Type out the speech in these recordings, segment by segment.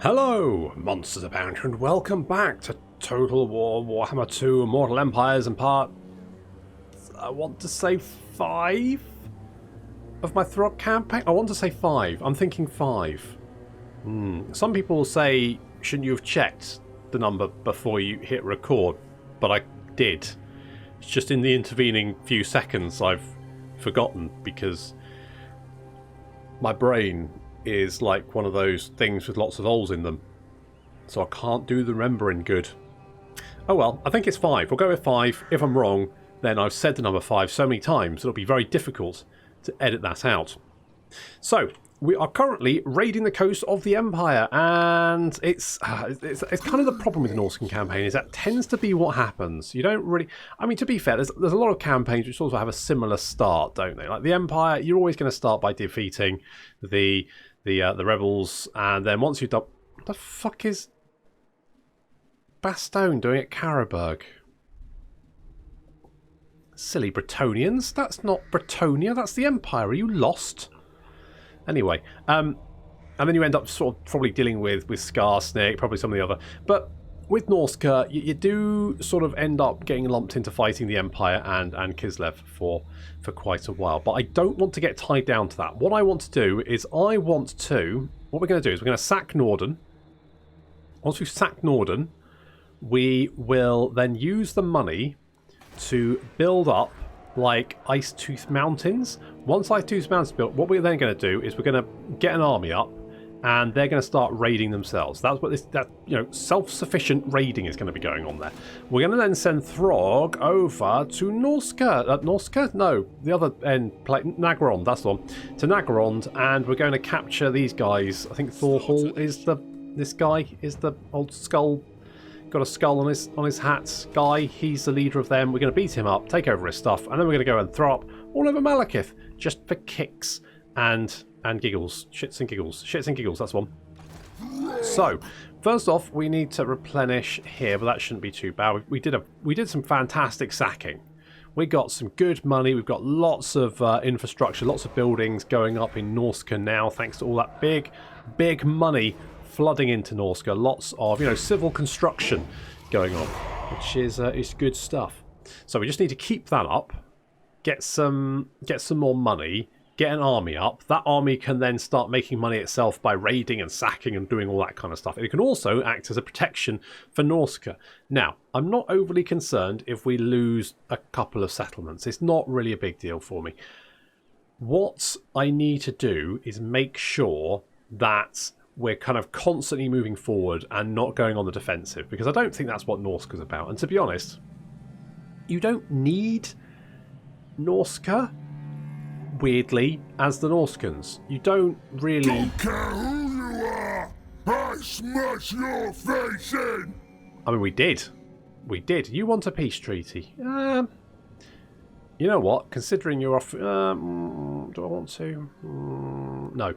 Hello, MonstersAbound, and welcome back to Total War Warhammer 2 Immortal Empires and part, I want to say 5 of my Throgg campaign. I want to say 5. I'm thinking 5. Some people will say, shouldn't you have checked the number before you hit record? But I did. It's just in the intervening few seconds I've forgotten because my brain is like one of those things with lots of holes in them. So I can't do the remembering good. Oh well, I think it's 5. We'll go with 5. If I'm wrong, then I've said the number 5 so many times it'll be very difficult to edit that out. So, we are currently raiding the coast of the Empire, and it's kind of the problem with the Norsecan campaign is that tends to be what happens. You don't really... I mean, to be fair, there's a lot of campaigns which also have a similar start, don't they? Like the Empire, you're always going to start by defeating the rebels, and then once you've done... What the fuck is Bastogne doing at Carroburg? Silly Bretonians. That's not Bretonia, that's the Empire. Are you lost? Anyway, and then you end up sort of probably dealing with Skarsnik, probably some of the other. But with Norska, you do sort of end up getting lumped into fighting the Empire and Kislev for quite a while. But I don't want to get tied down to that. What I want to do is what we're going to do is we're going to sack Norden. Once we've sacked Norden, we will then use the money to build up like Ice Tooth Mountains. Once Ice Tooth Mountains built, what we're then going to do is we're going to get an army up, and they're going to start raiding themselves. That's what self-sufficient raiding is going to be going on there. We're going to then send Throg over to Norska. No, the other end, Nagrond. That's the one. To Nagrond, and we're going to capture these guys. I think Thorhall is this guy is the old skull. Got a skull on his hat guy. He's the leader of them. We're going to beat him up, take over his stuff, and then we're going to go and throw up all over Malekith just for kicks and giggles. Shits and giggles. That's one. So first off, we need to replenish here, but that shouldn't be too bad. We did some fantastic sacking. We got some good money. We've got lots of infrastructure, lots of buildings going up in Norska now, thanks to all that big money flooding into Norska. Lots of civil construction going on, which is good stuff. So we just need to keep that up, get some more money, get an army up. That army can then start making money itself by raiding and sacking and doing all that kind of stuff. It can also act as a protection for Norska. Now, I'm not overly concerned if we lose a couple of settlements. It's not really a big deal for me. What I need to do is make sure that we're kind of constantly moving forward and not going on the defensive, because I don't think that's what Norska's about. And to be honest, you don't need Norska, weirdly, as the Norskans. You don't really... Don't care who you are! I smash your face in! I mean, we did. You want a peace treaty. You know what? Considering you're off... do I want to? No.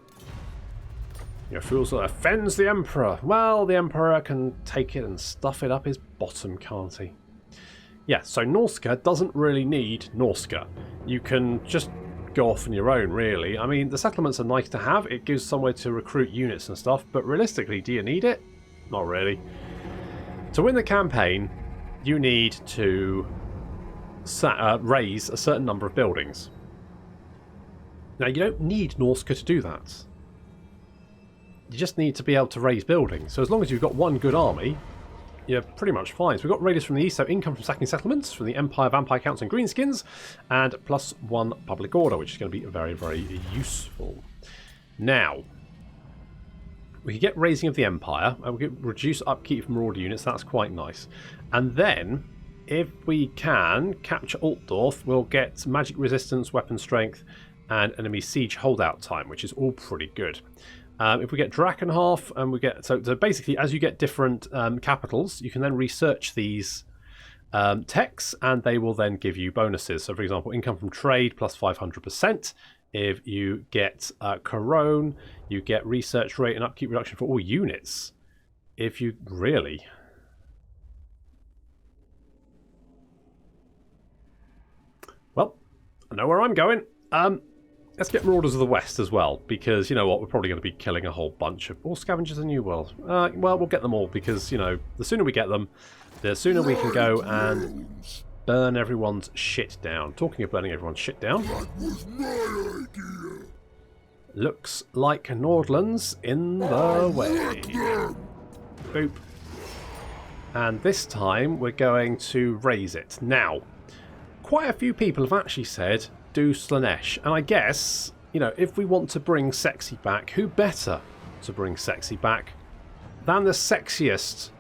Your fools that offends the Emperor. Well, the Emperor can take it and stuff it up his bottom, can't he? Yeah, so Norska doesn't really need Norska. You can just go off on your own, really. I mean, the settlements are nice to have. It gives somewhere to recruit units and stuff, but realistically, do you need it? Not really. To win the campaign, you need to raise a certain number of buildings. Now, you don't need Norska to do that. You just need to be able to raise buildings. So as long as you've got one good army, you're pretty much fine. So we've got raiders from the east, so income from sacking settlements, from the Empire, Vampire Counts and Greenskins, and +1 public order, which is going to be very, very useful. Now, we can get raising of the Empire, and we can reduce upkeep from order units. That's quite nice. And then, if we can capture Altdorf, we'll get magic resistance, weapon strength, and enemy siege holdout time, which is all pretty good. If we get Drakenhalf, and we get so basically, as you get different capitals, you can then research these techs, and they will then give you bonuses. So, for example, income from trade plus 500%. If you get Corone, you get research rate and upkeep reduction for all units. If you really, well, I know where I'm going. let's get Marauders of the West as well, because you know what, we're probably going to be killing a whole bunch of... All Scavengers of New World. Well, we'll get them all, because, you know, the sooner we get them, the sooner we can go and burn everyone's shit down. Talking of burning everyone's shit down... That was my idea. Looks like Nordland's in the way. Boop. And this time we're going to raise it. Now, quite a few people have actually said do Slaanesh. And I guess, you know, if we want to bring Sexy back, who better to bring Sexy back than the sexiest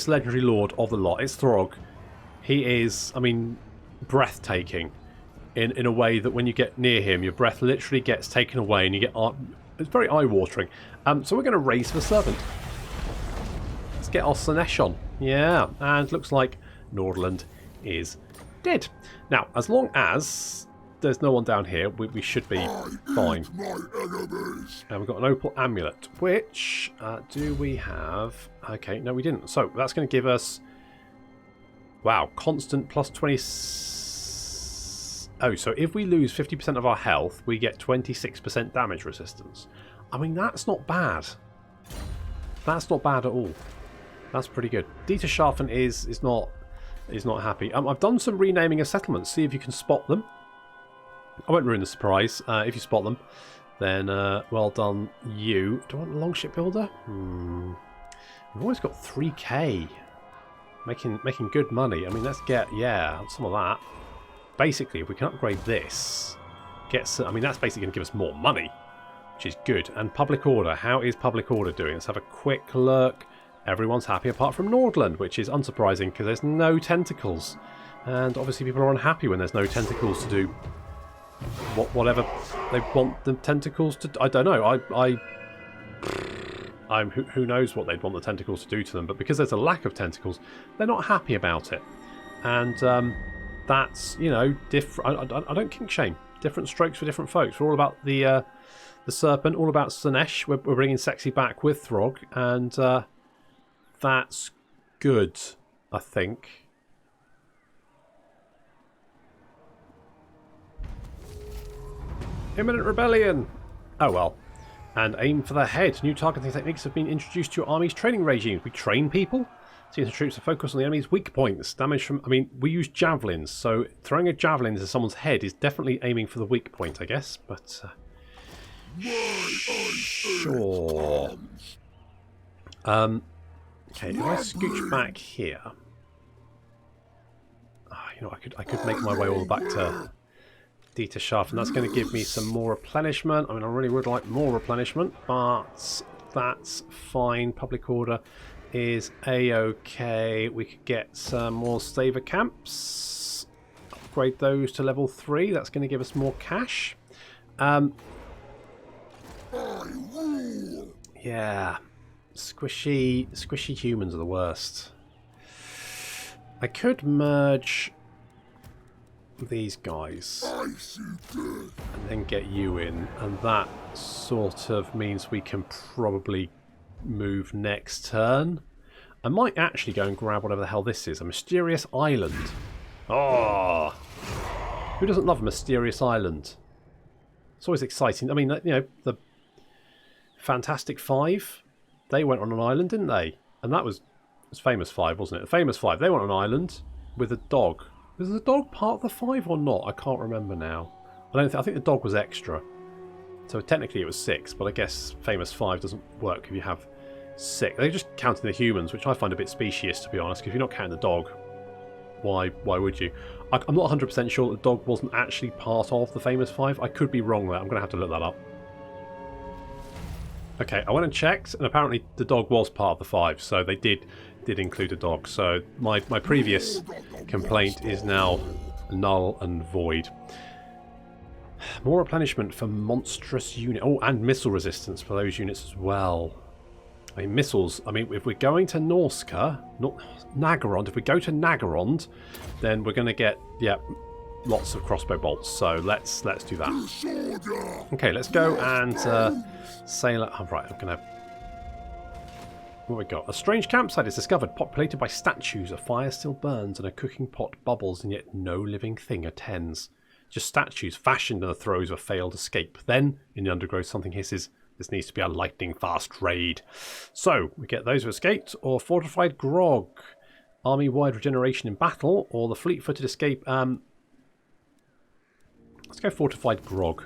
legendary lord of the lot? It's Throg. He is, I mean, breathtaking. In a way that when you get near him, your breath literally gets taken away and you get... It's very eye-watering. So we're going to raise the Serpent. Let's get our Slaanesh on. Yeah, and looks like Nordland is dead. Now, as long as there's no one down here, we should be fine. And we've got an Opal Amulet, which... do we have... Okay, no we didn't. So that's going to give us... Wow, constant plus 20... Oh, so if we lose 50% of our health, we get 26% damage resistance. I mean, that's not bad. That's not bad at all. That's pretty good. Dieter Scharfen is not happy. I've done some renaming of settlements. See if you can spot them. I won't ruin the surprise. If you spot them, then well done you. Do I want a longship builder? We've always got 3k. Making good money. I mean, let's get, yeah, some of that. Basically, if we can upgrade this, I mean, that's basically going to give us more money, which is good. And Public Order, how is Public Order doing? Let's have a quick look. Everyone's happy apart from Nordland, which is unsurprising because there's no tentacles. And obviously people are unhappy when there's no tentacles to do whatever they want the tentacles to do. I don't know. Who knows what they'd want the tentacles to do to them, but because there's a lack of tentacles, they're not happy about it. And... that's, you know, different. I don't kink shame. Different strokes for different folks. We're all about the Serpent, all about Slaanesh. We're bringing Sexy back with Throg, and that's good, I think. Imminent rebellion. Oh well. And aim for the head. New targeting techniques have been introduced to your army's training regimes. We train people. Seems the troops are focused on the enemy's weak points. Damage from... I mean, we use javelins, so throwing a javelin into someone's head is definitely aiming for the weak point, I guess. But, sure. Okay, if I scooch back here... you know, I could make my way all back to Dieter Scharfen. That's going to give me some more replenishment. I mean, I really would like more replenishment, but that's fine. Public Order is a-okay. We could get some more Staver camps, upgrade those to level 3. That's going to give us more cash. Yeah, squishy humans are the worst. I could merge these guys and then get you in, and that sort of means we can probably move next turn. I might actually go and grab whatever the hell this is. A mysterious island. Oh, who doesn't love a mysterious island? It's always exciting. I mean, you know, the Fantastic Five, they went on an island, didn't they? And that was Famous Five, wasn't it? The Famous Five, they went on an island with a dog. Was the dog part of the 5 or not? I can't remember now. I think the dog was extra. So technically it was 6, but I guess Famous 5 doesn't work if you have 6. They're just counting the humans, which I find a bit specious, to be honest, because if you're not counting the dog, why would you? I'm not 100% sure that the dog wasn't actually part of the Famous 5. I could be wrong there. I'm going to have to look that up. Okay, I went and checked, and apparently the dog was part of the 5, so they did include a dog. So my previous complaint is now null and void. More replenishment for monstrous unit. Oh, and missile resistance for those units as well. I mean, missiles. I mean, if we're going to Norska, not Nagarond. If we go to Nagarond, then we're going to get lots of crossbow bolts. So let's do that. Okay, let's go and sail. Oh, right, I'm gonna. What we got? A strange campsite is discovered, populated by statues. A fire still burns, and a cooking pot bubbles, and yet no living thing attends. just statues fashioned in the throes of a failed escape. Then, in the undergrowth, something hisses. This needs to be a lightning-fast raid. So, we get those who escaped, or Fortified Grog. Army-wide regeneration in battle, or the fleet-footed escape. Let's go Fortified Grog.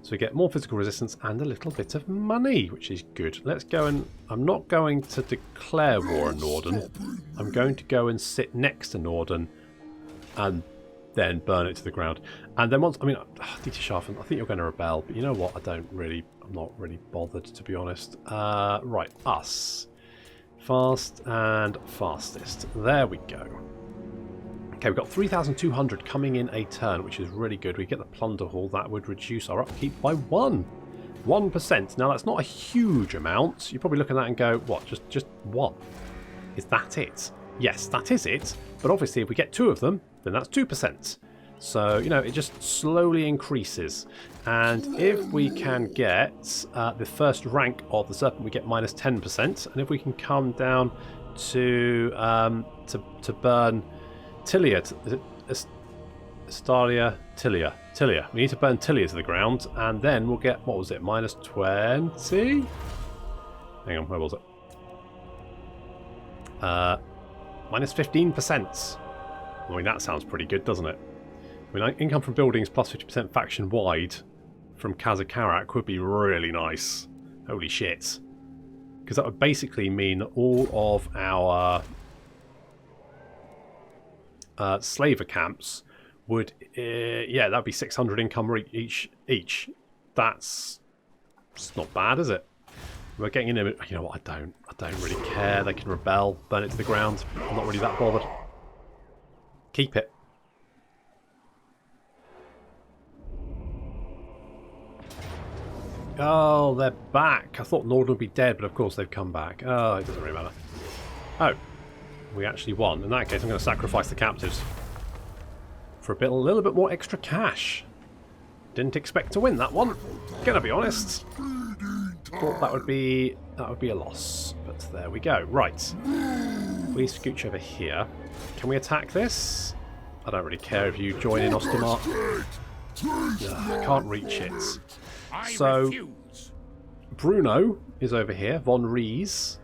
So we get more physical resistance and a little bit of money, which is good. Let's go and... I'm not going to declare war on Norden. I'm going to go and sit next to Norden and then burn it to the ground. And then once... I mean, DT Sharfen, I think you're going to rebel, but you know what? I'm not really bothered, to be honest. Right, us. Fast and fastest. There we go. Okay, we've got 3,200 coming in a turn, which is really good. We get the plunder haul. That would reduce our upkeep by 1%. Now, that's not a huge amount. You probably look at that and go, what, just 1? Is that it? Yes, that is it. But obviously, if we get 2 of them, then that's 2%. So, you know, it just slowly increases. And if we can get the first rank of the Serpent, we get minus 10%. And if we can come down to burn... Tilia, is it Astaria? Tilia. We need to burn Tilia to the ground, and then we'll get, what was it, minus 20? Hang on, where was it? Minus 15%. I mean, that sounds pretty good, doesn't it? I mean, income from buildings plus 50% faction-wide from Kazakarak would be really nice. Holy shit. Because that would basically mean all of our... slaver camps would, yeah, that'd be 600 income each. That's not bad, is it? We're getting in. You know what? I don't really care. They can rebel, burn it to the ground. I'm not really that bothered. Keep it. Oh, they're back. I thought Norden would be dead, but of course they've come back. Oh, it doesn't really matter. Oh. We actually won. In that case, I'm going to sacrifice the captives for a little bit more extra cash. Didn't expect to win that one. Gonna be honest. Thought that would be a loss, but there we go. Right, please scooch over here. Can we attack this? I don't really care if you join in, Ostermark. I can't reach it. So Bruno is over here. Von Rees.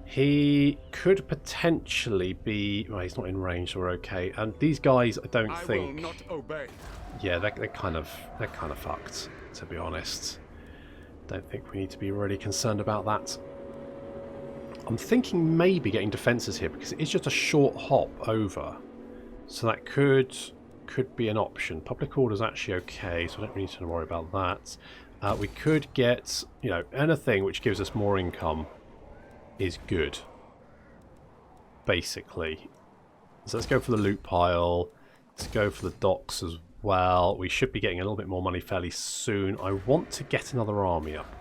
He could potentially be... Well, he's not in range, so we're okay. And these guys, I don't think... will not obey. Yeah, they're kind of fucked, to be honest. Don't think we need to be really concerned about that. I'm thinking maybe getting defences here, because it's just a short hop over. So that could be an option. Public order's actually okay, so I don't really need to worry about that. We could get, you know, anything which gives us more income is good, basically. So let's go for the loot pile. Let's go for the docks as well. We should be getting a little bit more money fairly soon. I want to get another army up.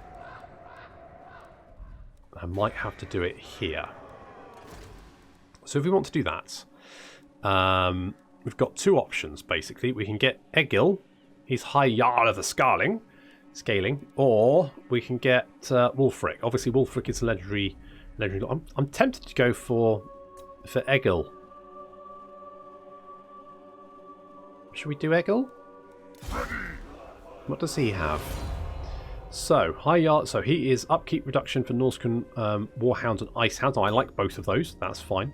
I might have to do it here. So if we want to do that, we've got 2 options, basically. We can get Egil. He's High Jarl of the Scaling, or we can get Wulfric. Obviously, Wulfric is a legendary. I'm tempted to go for Egil. Should we do Egil? What does he have? So, so he is upkeep reduction for Norscan Warhounds and Icehounds. Oh, I like both of those. That's fine.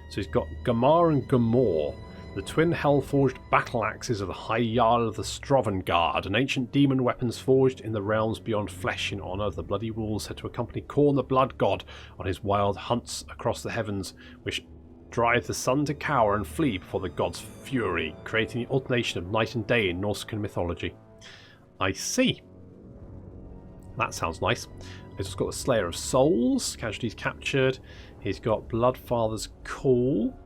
So he's got Gamar and Gamor, the twin hell-forged battle axes of the High Jarl of the Strovengard, an ancient demon weapons forged in the realms beyond flesh in honour of the bloody rules said to accompany Khorne the Blood God on his wild hunts across the heavens, which drive the sun to cower and flee before the god's fury, creating the alternation of night and day in Norscan mythology. I see. That sounds nice. He's just got the Slayer of Souls, casualties captured. He's got Bloodfather's Call.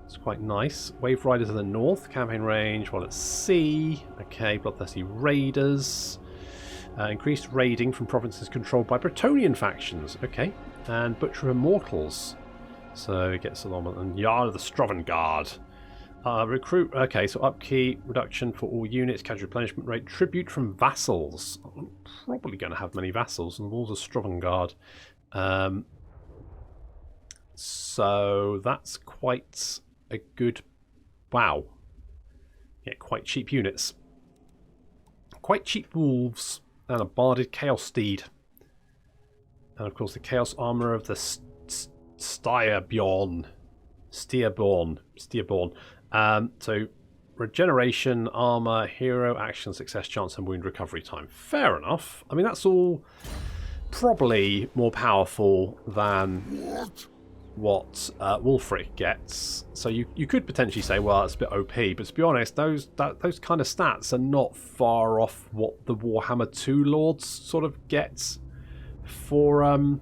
It's quite nice. Wave Riders in the north, campaign range while at sea. Okay, Bloodthirsty Raiders. Increased raiding from provinces controlled by Bretonnian factions. Okay, and Butcher of Immortals. So it gets along with and Jarl of the Strovengard. Recruit. Okay, so upkeep reduction for all units, cash replenishment rate, tribute from vassals. I'm probably going to have many vassals, and the walls of Strovengard. So that's quite a good. Wow. Yeah, quite cheap units. quite cheap wolves and a barded chaos steed. And of course the chaos armor of the Steerborn. So regeneration, armor, hero, action, success chance, and wound recovery time. Fair enough. I mean, that's all probably more powerful than what Wulfric gets. So you could potentially say, well, it's a bit OP, but to be honest, those kind of stats are not far off what the Warhammer 2 Lords sort of get for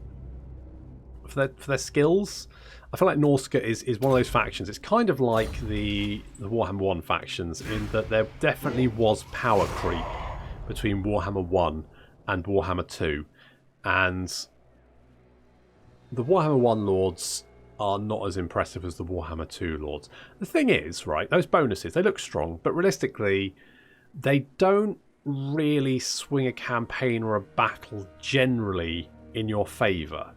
their skills. I feel like Norsca is one of those factions. It's kind of like the Warhammer 1 factions in that there definitely was power creep between Warhammer 1 and Warhammer 2. And the Warhammer 1 Lords are not as impressive as the Warhammer 2 Lords. The thing is, right, those bonuses, they look strong, but realistically, they don't really swing a campaign or a battle generally in your favour.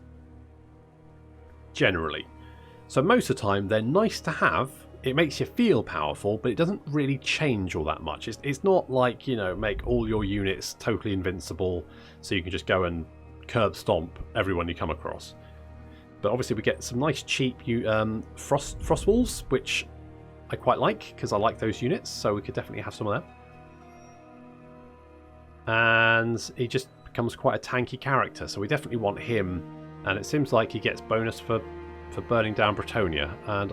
Generally. So most of the time, they're nice to have. It makes you feel powerful, but it doesn't really change all that much. It's not like, you know, make all your units totally invincible so you can just go and curb stomp everyone you come across. But obviously we get some nice cheap frost wolves, which I quite like because I like those units, so we could definitely have some of them. And he just becomes quite a tanky character, so we definitely want him. And it seems like he gets bonus for burning down Bretonnia, and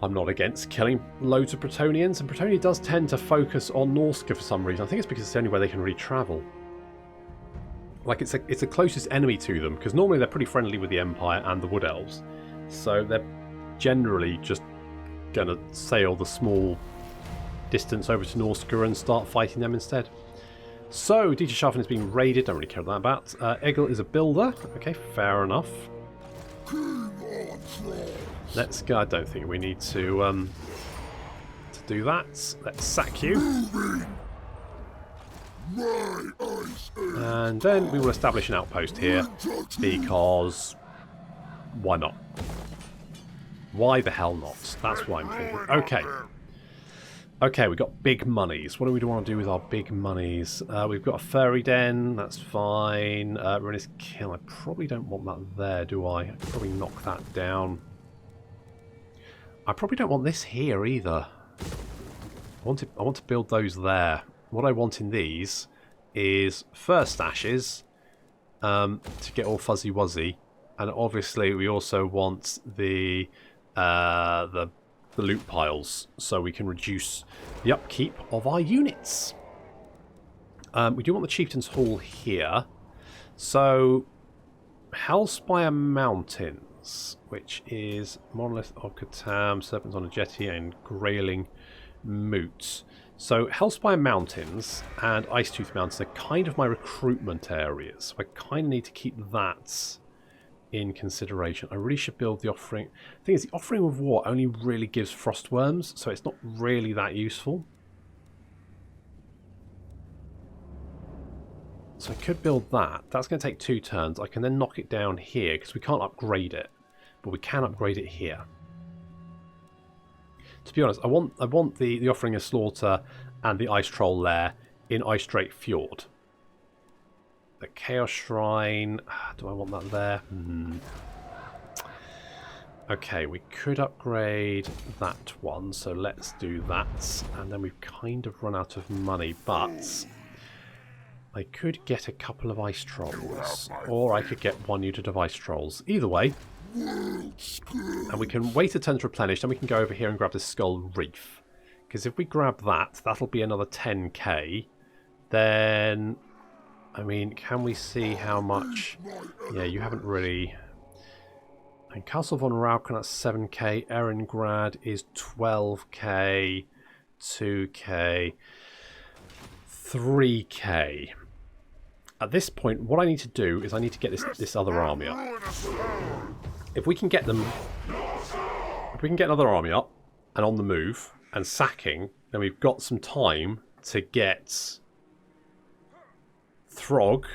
I'm not against killing loads of Bretonians, and Bretonnia does tend to focus on Norsca for some reason. I think it's because it's the only way they can really travel. Like, it's the closest enemy to them, because normally they're pretty friendly with the Empire and the Wood Elves, so they're generally just going to sail the small distance over to Norsca and start fighting them instead. So, Dieter Schaffen is being raided, don't really care what that about. Egil is a builder, okay, fair enough. Let's go, I don't think we need to do that. Let's sack you. And then we will establish an outpost here, because why not? Why the hell not? That's what I'm thinking. Okay. Okay, we've got big monies. What do we want to do with our big monies? We've got a furry den, that's fine. Ruinous Kill, I probably don't want that there, do I? I could probably knock that down. I probably don't want this here either. I want to build those there. What I want in these is first ashes to get all fuzzy wuzzy, and obviously we also want the loot piles, so we can reduce the upkeep of our units. We do want the Chieftain's Hall here. So, Hellspire Mountains, which is Monolith of Catan, Serpents on a Jetty, and Grayling Moot. So, Hellspire Mountains and Icetooth Mountains are kind of my recruitment areas. So I kind of need to keep that in consideration. I really should build the offering. The thing is, the offering of war only really gives frostworms, so it's not really that useful. So I could build that. That's going to take 2 turns. I can then knock it down here because we can't upgrade it, but we can upgrade it here. To be honest, I want the offering of slaughter and the ice troll lair in Ice Drake Fjord. The Chaos Shrine, do I want that there? Okay, we could upgrade that one, so let's do that. And then we've kind of run out of money, but I could get a couple of ice trolls, or I could get 1 unit of ice trolls. Either way, and we can wait a turn to replenish, then we can go over here and grab this Skull Reef. Because if we grab that, that'll be another 10k. Then, I mean, can we see how much? Yeah, you haven't really. And Castle von Rauken at 7k. Erengrad is 12k, 2k, 3k. At this point, what I need to do is I need to get this other army up. If we can get them, if we can get another army up and on the move and sacking, then we've got some time to get Throg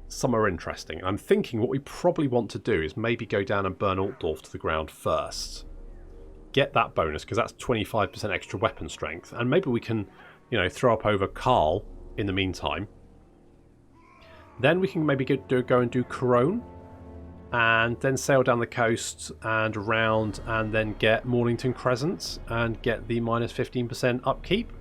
somewhere interesting. I'm thinking what we probably want to do is maybe go down and burn Altdorf to the ground first. Get that bonus, because that's 25% extra weapon strength. And maybe we can you know, throw up over Carl in the meantime. Then we can maybe go and do Corone, and then sail down the coast and around, and then get Mornington Crescent and get the minus 15% upkeep.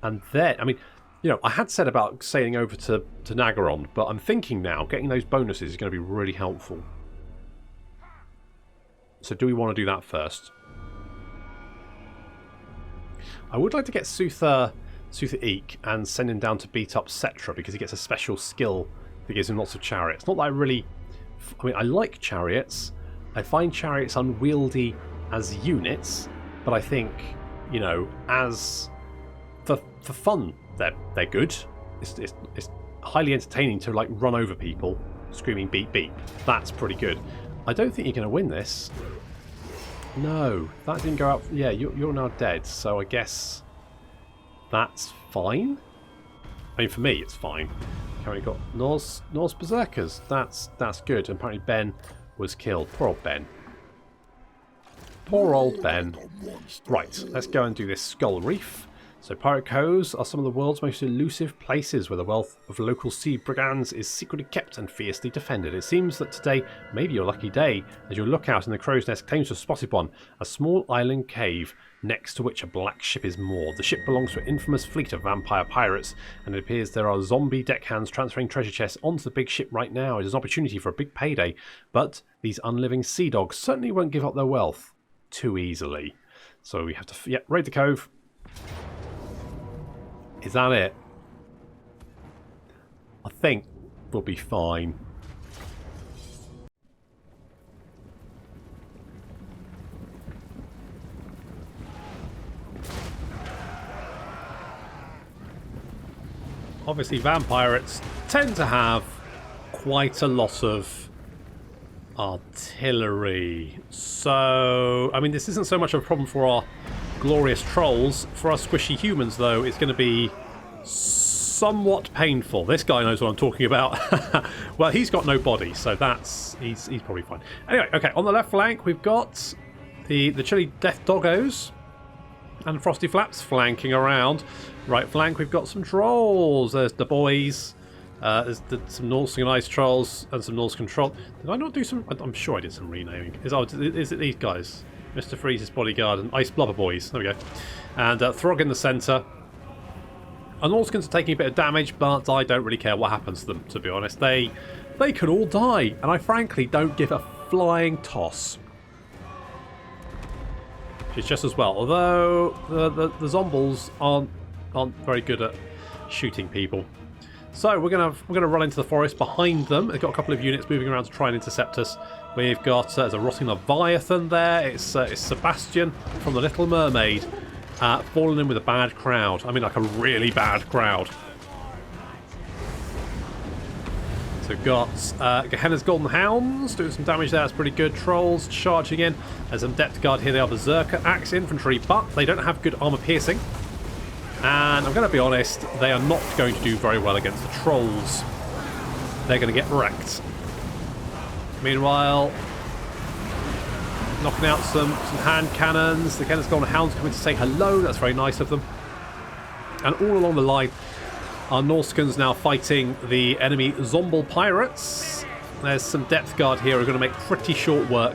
And then, I mean, you know, I had said about sailing over to Nagaron, but I'm thinking now getting those bonuses is going to be really helpful. So do we want to do that first? I would like to get Suther Eek and send him down to beat up Cetra, because he gets a special skill that gives him lots of chariots. Not that I really... I mean, I like chariots. I find chariots unwieldy as units, but I think, you know, as... For fun, they're good. It's highly entertaining to, like, run over people screaming beep beep. That's pretty good. I don't think you're going to win this. No, that didn't go out. Yeah, you're now dead, so I guess that's fine. I mean, for me, it's fine. Okay, we got Norse Berserkers. That's good. And apparently Ben was killed. Poor old Ben. Poor old Ben. Right, let's go and do this Skull Reef. So Pirate Coves are some of the world's most elusive places where the wealth of local sea brigands is secretly kept and fiercely defended. It seems that today may be your lucky day, as your lookout in the Crow's Nest claims to have spotted one, a small island cave next to which a black ship is moored. The ship belongs to an infamous fleet of vampire pirates, and it appears there are zombie deckhands transferring treasure chests onto the big ship right now. It is an opportunity for a big payday, but these unliving sea dogs certainly won't give up their wealth too easily. So we have to raid the cove. Is that it? I think we'll be fine. Obviously, Vampirates tend to have quite a lot of artillery. So, I mean, this isn't so much of a problem for our glorious trolls. For us squishy humans, though, it's going to be somewhat painful. This guy knows what I'm talking about. Well, he's got no body, so he's probably fine. Anyway, okay, on the left flank we've got the chilly death doggos and Frosty Flaps flanking around. Right flank we've got some trolls. There's the boys. There's some Norscan ice trolls and some Norscan troll. Did I not do some? I'm sure I did some renaming. Is it these guys? Mr. Freeze's bodyguard and Ice Blubber Boys. There we go. And Throg in the centre. And Norscans are taking a bit of damage, but I don't really care what happens to them, to be honest. They could all die, and I frankly don't give a flying toss. It's just as well. Although the zombies aren't very good at shooting people. So we're gonna run into the forest behind them. They've got a couple of units moving around to try and intercept us. We've got there's a rotting Leviathan there. It's Sebastian from the Little Mermaid falling in with a bad crowd. I mean, like a really bad crowd. So we've got Gehenna's Golden Hounds doing some damage there. That's pretty good. Trolls charging in. There's some Depth Guard here. They are Berserker Axe Infantry, but they don't have good armor piercing. And I'm going to be honest, they are not going to do very well against the trolls. They're going to get wrecked. Meanwhile, knocking out some hand cannons. The Gehenna's Golden Hounds coming to say hello. That's very nice of them. And all along the line are Norscans now fighting the enemy Zombie Pirates. There's some Depth Guard here who are going to make pretty short work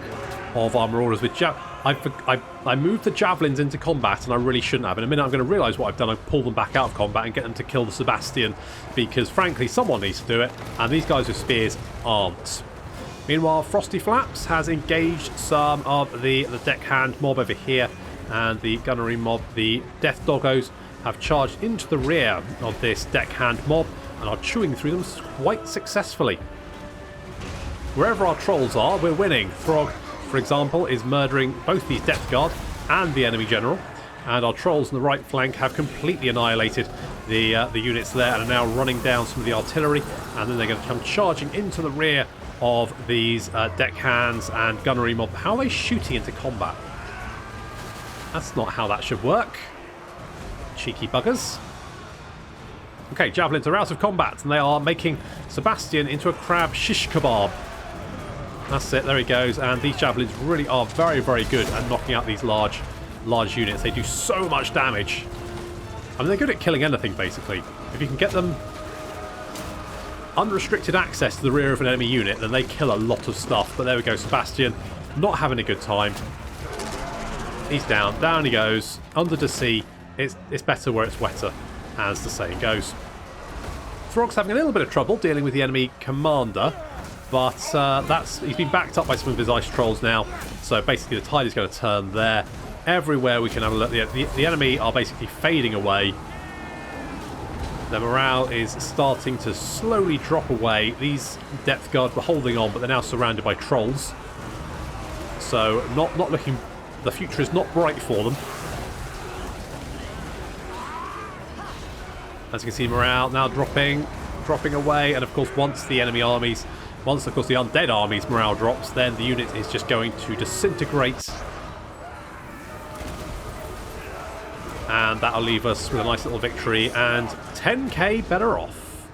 of our Marauders with I moved the Javelins into combat, and I really shouldn't have. In a minute I'm going to realise what I've done. I pull them back out of combat and get them to kill the Sebastian, because frankly someone needs to do it, and these guys with spears aren't. Meanwhile, Frosty Flaps has engaged some of the deckhand mob over here, and the gunnery mob, the Death Doggos, have charged into the rear of this deckhand mob and are chewing through them quite successfully. Wherever our trolls are, we're winning. Throg, for example, is murdering both these Depth Guard and the enemy general, and our trolls on the right flank have completely annihilated the units there and are now running down some of the artillery, and then they're going to come charging into the rear of these deckhands and gunnery mob. How are they shooting into combat? That's not how that should work. Cheeky buggers. Okay, Javelins are out of combat, and they are making Sebastian into a crab shish kebab. That's it, there he goes, and these Javelins really are very, very good at knocking out these large units. They do so much damage. I mean, they're good at killing anything, basically. If you can get them unrestricted access to the rear of an enemy unit, then they kill a lot of stuff. But there we go, Sebastian, not having a good time. He's down. Down he goes. Under the sea. It's better where it's wetter, as the saying goes. Throg's having a little bit of trouble dealing with the enemy commander, but he's been backed up by some of his ice trolls now. So basically the tide is going to turn there. Everywhere we can have a look, the enemy are basically fading away. Their morale is starting to slowly drop away. These depth guards were holding on, but they're now surrounded by trolls. So not looking. The future is not bright for them. As you can see, morale now dropping away, and of course once the undead army's morale drops, then the unit is just going to disintegrate. And that'll leave us with a nice little victory and 10k better off.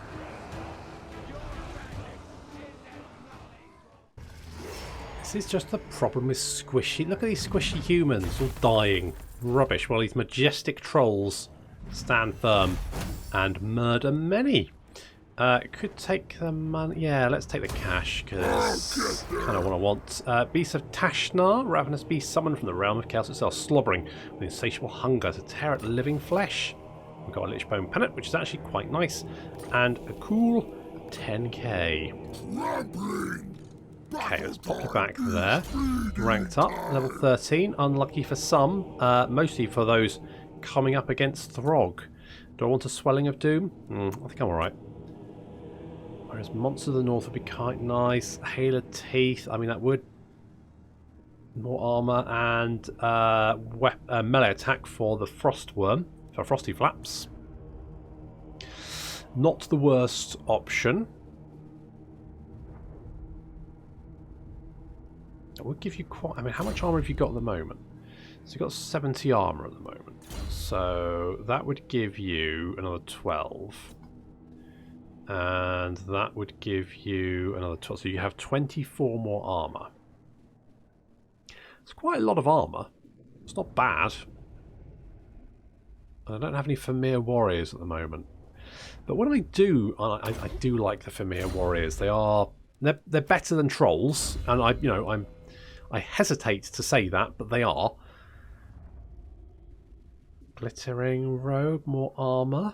This is just the problem with squishy. Look at these squishy humans all dying. Rubbish. While these majestic trolls stand firm and murder many. Could take the money. Yeah, let's take the cash because kind of what I want. Beast of Tashnar, ravenous beast summoned from the realm of chaos itself, slobbering with insatiable hunger to tear at living flesh. We've got a Lichbone Pennant, which is actually quite nice, and a cool 10k. Okay, let's pop you back there. Ranked up, level 13. Unlucky for some, mostly for those coming up against Throg. Do I want a Swelling of Doom? I think I'm alright. Whereas Monster of the North would be quite nice. Hail of Teeth, I mean that would. More armour and melee attack for the Frostworm, for Frosty Flaps. Not the worst option. That would give you quite. I mean, how much armour have you got at the moment? So you've got 70 armour at the moment. So that would give you another 12. And that would give you another 12. So you have 24 more armour. It's quite a lot of armour. It's not bad. I don't have any Famir Warriors at the moment. But when I do, I do like the Famir Warriors. They're better than trolls, and I hesitate to say that, but they are. Glittering robe, more armour.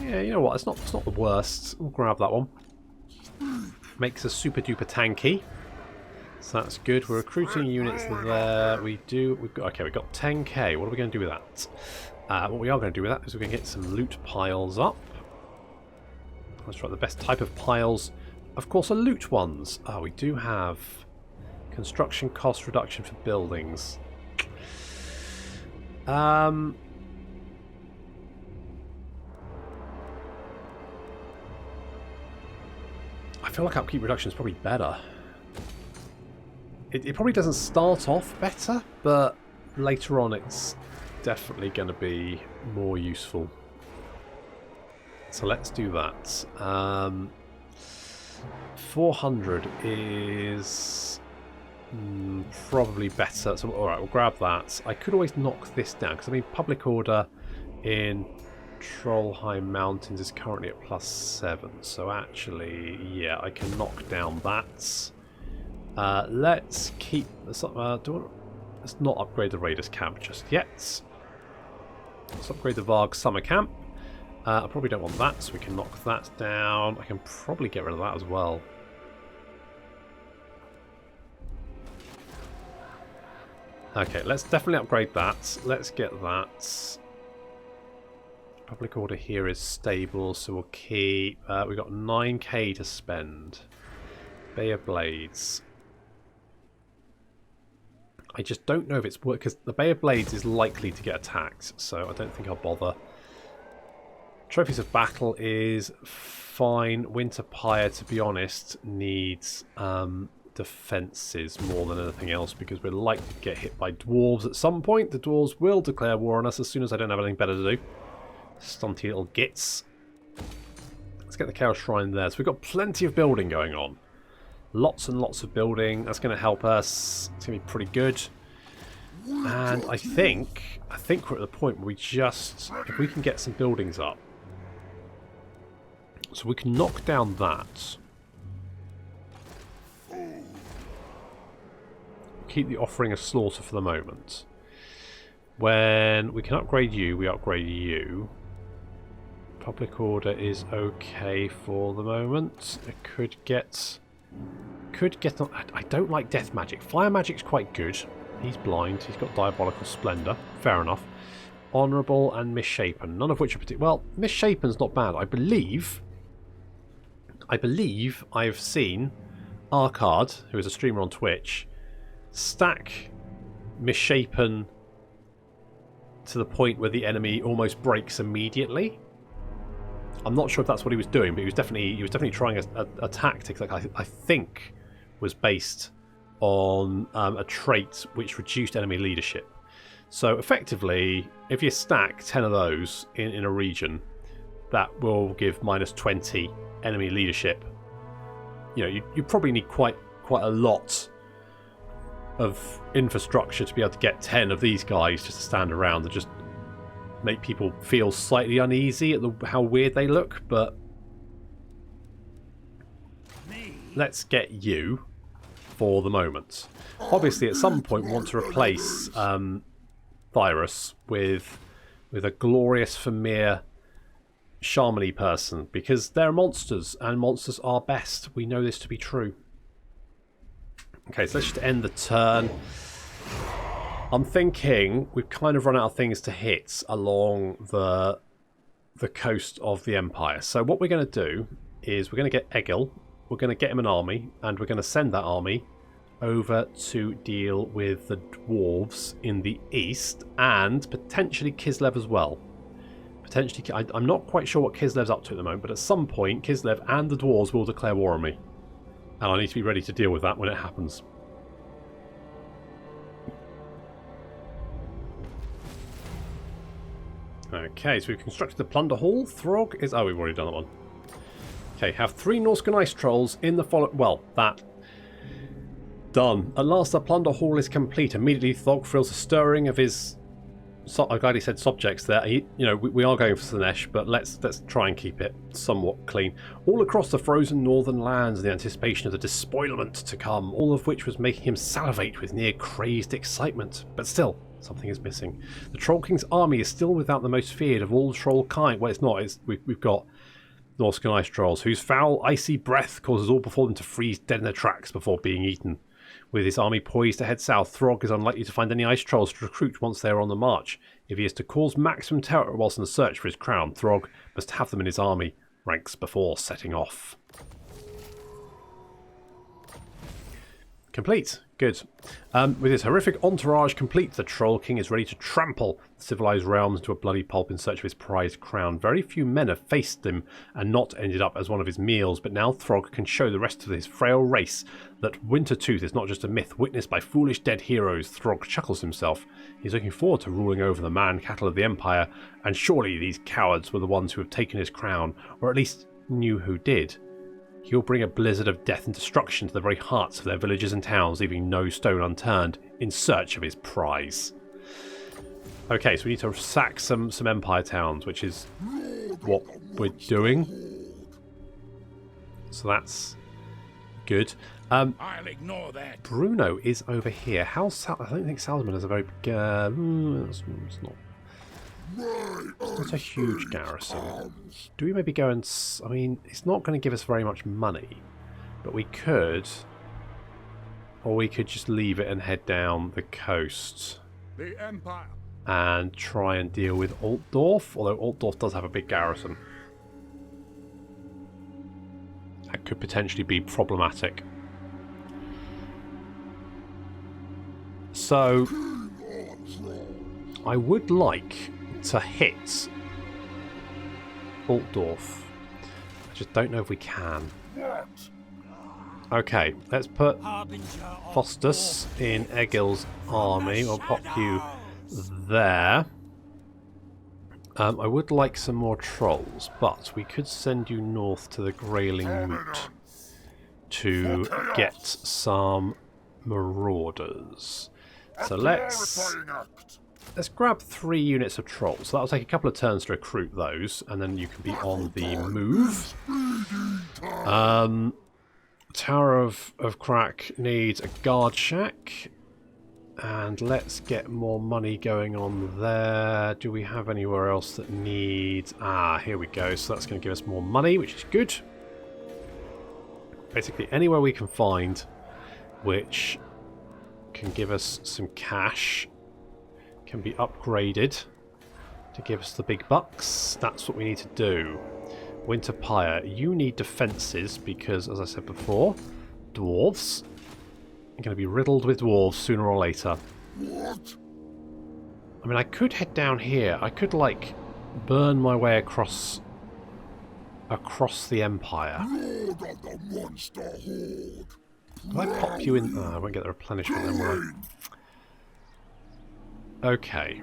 Yeah, you know what? It's not the worst. We'll grab that one. Makes us super duper tanky, so that's good. We're recruiting units there. We've got 10k. What are we going to do with that? What we are going to do with that is we're going to get some loot piles up. Let's try the best type of piles. Of course, are loot ones. We do have construction cost reduction for buildings. I feel like upkeep reduction is probably better. It probably doesn't start off better, but later on it's definitely going to be more useful. So let's do that. 400 is probably better. So alright, we'll grab that. I could always knock this down, because I mean public order in Trollheim Mountains is currently at +7, so actually, yeah, I can knock down that. Let's keep. Let's not upgrade the Raiders camp just yet. Let's upgrade the Varg summer camp. I probably don't want that, so we can knock that down. I can probably get rid of that as well. Okay, let's definitely upgrade that. Let's get that. Public order here is stable, so we'll keep. We've got 9k to spend. Bay of Blades. I just don't know if it's worth, because the Bay of Blades is likely to get attacked, so I don't think I'll bother. Trophies of Battle is fine. Winter Pyre, to be honest, needs defences more than anything else, because we're likely to get hit by dwarves at some point. The dwarves will declare war on us as soon as I don't have anything better to do. Stunty little gits. Let's get the Chaos Shrine there. So we've got plenty of building going on. Lots and lots of building. That's going to help us. It's going to be pretty good. And I think we're at the point where we just, if we can get some buildings up, so we can knock down that. Keep the offering of slaughter for the moment. When we can upgrade you, we upgrade you. Public order is okay for the moment. It could get. I don't like death magic. Fire magic's quite good. He's blind. He's got diabolical splendor. Fair enough. Honourable and misshapen. None of which are particular. Well, misshapen's not bad. I believe I've seen Arcard, who is a streamer on Twitch, stack misshapen to the point where the enemy almost breaks immediately. I'm not sure if that's what he was doing, but he was definitely trying a tactic that I think was based on a trait which reduced enemy leadership. So effectively, if you stack 10 of those in a region, that will give minus 20 enemy leadership. You know, you probably need quite a lot of infrastructure to be able to get 10 of these guys just to stand around and just make people feel slightly uneasy at how weird they look. But let's get you for the moment. Obviously, at some point, we want to replace Virus with a glorious Vermeer shamany person, because they're monsters, and monsters are best. We know this to be true. Okay, so let's just end the turn. I'm thinking we've kind of run out of things to hit along the coast of the Empire. So what we're going to do is we're going to get Egil, we're going to get him an army, and we're going to send that army over to deal with the dwarves in the east, and potentially Kislev as well. Potentially, I'm not quite sure what Kislev's up to at the moment, but at some point Kislev and the dwarves will declare war on me. And I need to be ready to deal with that when it happens. Okay, so we've constructed the Plunder Hall. Throg is... Oh, we've already done that one. Okay, have 3 Norscan Ice Trolls in the follow... Well, that... Done. At last, the Plunder Hall is complete. Immediately, Throg feels a stirring of his... I'm glad he said subjects there. We are going for Slaanesh, but let's try and keep it somewhat clean. All across the frozen northern lands, in the anticipation of the despoilment to come, all of which was making him salivate with near crazed excitement. But still, something is missing. The Troll King's army is still without the most feared of all troll kind. Well, it's not. We've got Norscan Ice Trolls, whose foul, icy breath causes all before them to freeze dead in their tracks before being eaten. With his army poised to head south, Throg is unlikely to find any ice trolls to recruit once they are on the march. If he is to cause maximum terror whilst in the search for his crown, Throg must have them in his army ranks before setting off. Complete. Good. With his horrific entourage complete, the Troll King is ready to trample the civilized realms into a bloody pulp in search of his prized crown. Very few men have faced him and not ended up as one of his meals, but now Throg can show the rest of his frail race that Wintertooth is not just a myth witnessed by foolish dead heroes. Throg chuckles himself. He's looking forward to ruling over the man-cattle of the Empire, and surely these cowards were the ones who have taken his crown, or at least knew who did. He'll bring a blizzard of death and destruction to the very hearts of their villages and towns, leaving no stone unturned in search of his prize. Okay, so we need to sack some Empire towns, which is what we're doing. So that's good. I'll ignore that. Bruno is over here. I don't think Salzman is a very big... it's not a huge garrison. Do we maybe go and... I mean, it's not going to give us very much money, but we could... Or we could just leave it and head down the coast. The Empire. And try and deal with Altdorf, although Altdorf does have a big garrison. That could potentially be problematic. So, I would like to hit Altdorf. I just don't know if we can. Okay, let's put Fostus in Egil's army. We'll pop you there. I would like some more trolls, but we could send you north to the Grayling Moot to get some marauders. So let's grab 3 units of trolls. So that'll take a couple of turns to recruit those, and then you can be on the move. Tower of Crack needs a guard shack. And let's get more money going on there. Do we have anywhere else that needs... Ah, here we go. So that's going to give us more money, which is good. Basically, anywhere we can find which can give us some cash can be upgraded to give us the big bucks. That's what we need to do. Winter Pyre, you need defences because, as I said before, dwarves are going to be riddled with dwarves sooner or later. What? I mean, I could head down here. I could, like, burn my way across the Empire. Lord of the monster horde. Will I pop you in? Oh, I won't get the replenishment then, will I? Okay.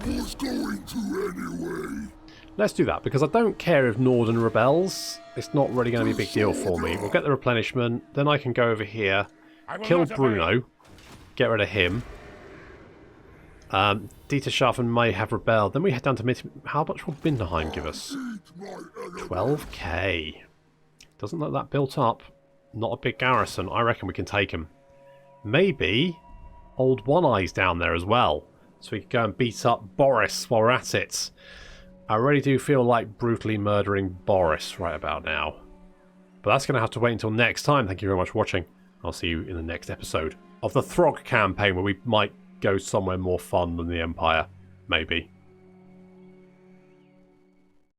What's going to anyway? Let's do that, because I don't care if Norden rebels. It's not really going to be a big deal for me. We'll get the replenishment, then I can go over here, kill Bruno, get rid of him. Dieter Schaffen may have rebelled. Then we head down to mid... How much will Binderheim give us? 12k. Doesn't look that built up. Not a big garrison. I reckon we can take him. Maybe old One Eye's down there as well. So we can go and beat up Boris while we're at it. I really do feel like brutally murdering Boris right about now. But that's going to have to wait until next time. Thank you very much for watching. I'll see you in the next episode of the Throgg Campaign, where we might go somewhere more fun than the Empire. Maybe.